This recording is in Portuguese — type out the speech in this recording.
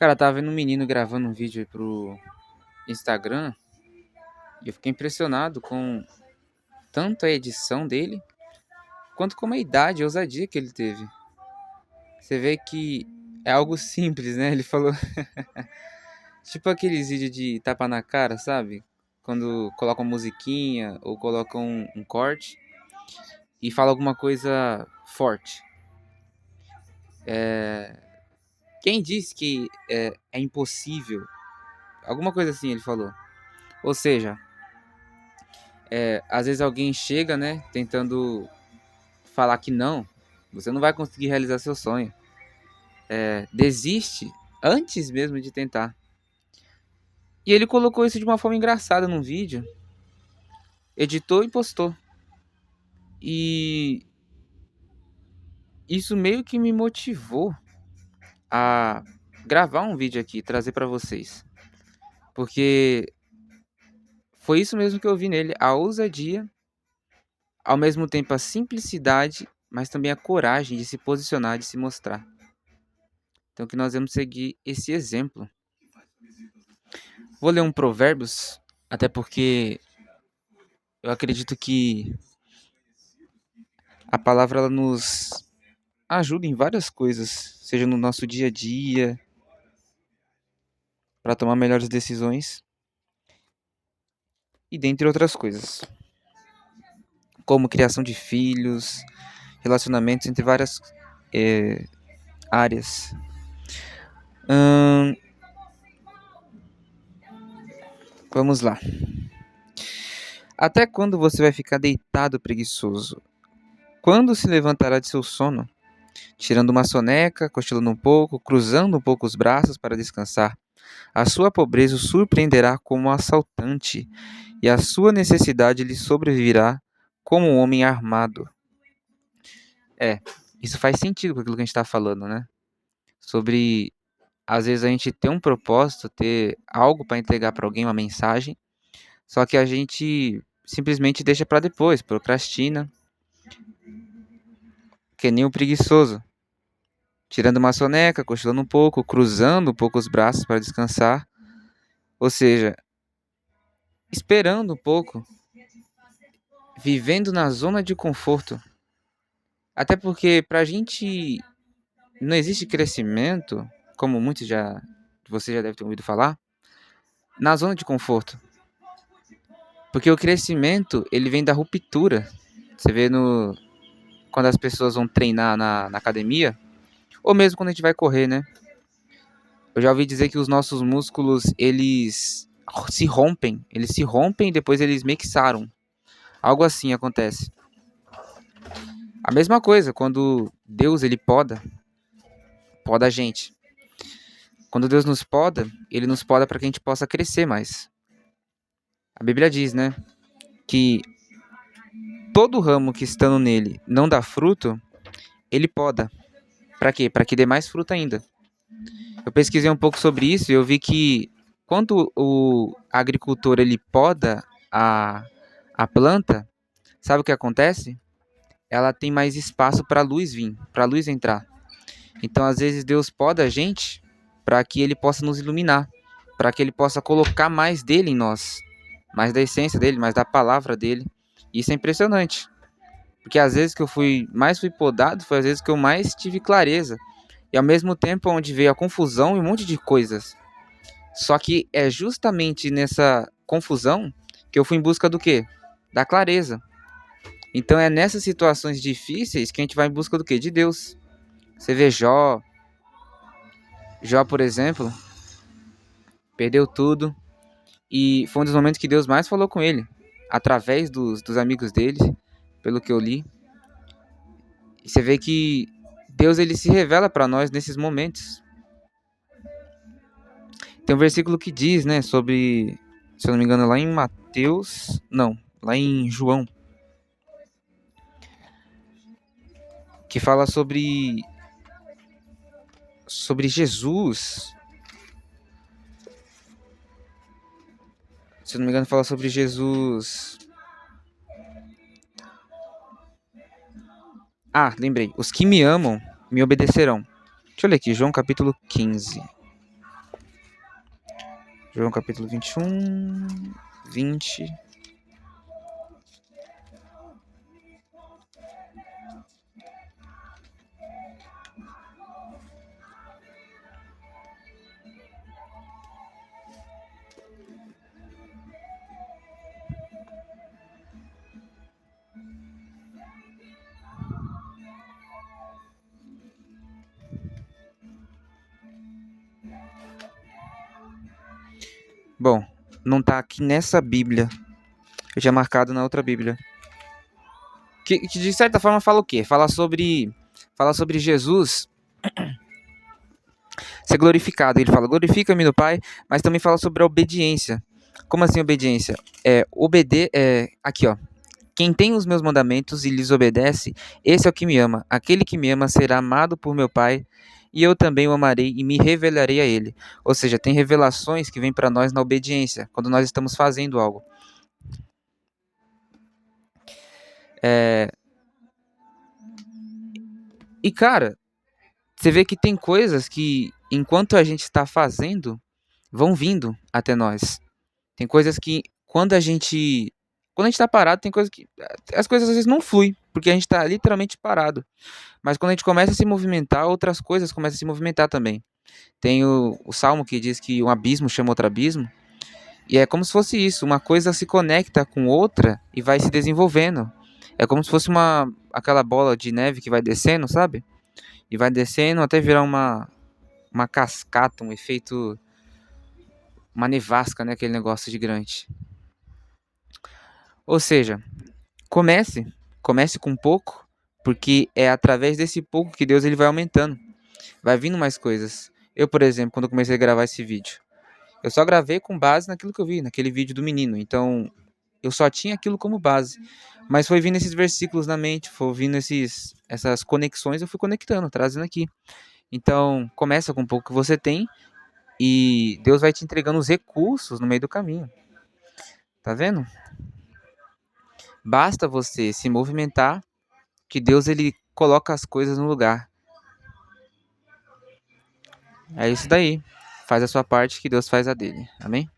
Cara, tava vendo um menino gravando um vídeo pro Instagram e eu fiquei impressionado com tanto a edição dele quanto com a idade, a ousadia que ele teve. Você vê que é algo simples, né? Ele falou, tipo aqueles vídeos de tapa na cara, sabe? Quando colocam uma musiquinha ou colocam um corte e fala alguma coisa forte. Quem disse que é impossível? Alguma coisa assim ele falou. Ou seja, às vezes alguém chega, né, tentando falar que não, você não vai conseguir realizar seu sonho. Desiste antes mesmo de tentar. E ele colocou isso de uma forma engraçada num vídeo, editou e postou. E isso meio que me motivou a gravar um vídeo aqui, trazer para vocês. Porque foi isso mesmo que eu vi nele, a ousadia, ao mesmo tempo a simplicidade, mas também a coragem de se posicionar, de se mostrar. Então que nós vamos seguir esse exemplo. Vou ler um Provérbios, até porque eu acredito que a palavra ela nos ajuda em várias coisas, seja no nosso dia a dia, para tomar melhores decisões e dentre outras coisas, como criação de filhos, relacionamentos entre várias áreas. Vamos lá. Até quando você vai ficar deitado preguiçoso? Quando se levantará de seu sono? Tirando uma soneca, cochilando um pouco, cruzando um pouco os braços para descansar. A sua pobreza o surpreenderá como um assaltante, e a sua necessidade lhe sobrevirá como um homem armado. Isso faz sentido com aquilo que a gente está falando, né? Sobre, às vezes, a gente ter um propósito, ter algo para entregar para alguém, uma mensagem, só que a gente simplesmente deixa para depois, procrastina, que nem o preguiçoso. Tirando uma soneca, cochilando um pouco, cruzando um pouco os braços para descansar. Ou seja, esperando um pouco, vivendo na zona de conforto. Até porque pra gente não existe crescimento, como muitos já você já deve ter ouvido falar, na zona de conforto. Porque o crescimento, ele vem da ruptura. Você vê no quando as pessoas vão treinar na academia, ou mesmo quando a gente vai correr, né? Eu já ouvi dizer que os nossos músculos, eles se rompem e depois eles meio que saram. Algo assim acontece. A mesma coisa quando Deus ele poda a gente. Quando Deus nos poda, ele nos poda para que a gente possa crescer mais. A Bíblia diz, né, que todo ramo que estando nele não dá fruto, ele poda. Para quê? Para que dê mais fruto ainda. Eu pesquisei um pouco sobre isso e eu vi que quando o agricultor ele poda a planta, sabe o que acontece? Ela tem mais espaço para a luz vir, para a luz entrar. Então, às vezes, Deus poda a gente para que ele possa nos iluminar, para que ele possa colocar mais dele em nós, mais da essência dele, mais da palavra dele. Isso é impressionante. Porque às vezes que eu mais fui podado, foi às vezes que eu mais tive clareza. E ao mesmo tempo onde veio a confusão e um monte de coisas. Só que é justamente nessa confusão que eu fui em busca do quê? Da clareza. Então é nessas situações difíceis que a gente vai em busca do quê? De Deus. Você vê Jó, por exemplo, perdeu tudo e foi um dos momentos que Deus mais falou com ele, através dos amigos dele, pelo que eu li. E você vê que Deus ele se revela para nós nesses momentos. Tem um versículo que diz, né, sobre, se eu não me engano, lá em Mateus, não, lá em João, que fala sobre Jesus. Se eu não me engano, fala sobre Jesus. Ah, lembrei. Os que me amam me obedecerão. Deixa eu ler aqui, João capítulo 15. João capítulo 21, 20. Bom, não tá aqui nessa Bíblia. Eu tinha marcado na outra Bíblia. Que de certa forma fala o quê? Fala sobre Jesus ser glorificado. Ele fala, glorifica-me no Pai, mas também fala sobre a obediência. Como assim obediência? Aqui, ó. Quem tem os meus mandamentos e lhes obedece, esse é o que me ama. Aquele que me ama será amado por meu Pai, e eu também o amarei e me revelarei a ele. Ou seja, tem revelações que vêm para nós na obediência, quando nós estamos fazendo algo. E cara, você vê que tem coisas que, enquanto a gente está fazendo, vão vindo até nós. Tem coisas que, quando a gente tá parado, tem coisas que as coisas às vezes não fluem, porque a gente tá literalmente parado. Mas quando a gente começa a se movimentar, outras coisas começam a se movimentar também. Tem o Salmo que diz que um abismo chama outro abismo, e é como se fosse isso, uma coisa se conecta com outra e vai se desenvolvendo. É como se fosse aquela bola de neve que vai descendo, sabe? E vai descendo até virar uma cascata, um efeito, uma nevasca, né? Aquele negócio gigante. Ou seja, comece com pouco, porque é através desse pouco que Deus ele vai aumentando. Vai vindo mais coisas. Eu, por exemplo, quando eu comecei a gravar esse vídeo, eu só gravei com base naquilo que eu vi, naquele vídeo do menino. Então, eu só tinha aquilo como base. Mas foi vindo esses versículos na mente, foi vindo essas conexões, eu fui conectando, trazendo aqui. Então, começa com o pouco que você tem e Deus vai te entregando os recursos no meio do caminho. Tá vendo? Basta você se movimentar que Deus ele coloca as coisas no lugar. É isso daí. Faz a sua parte que Deus faz a dele. Amém?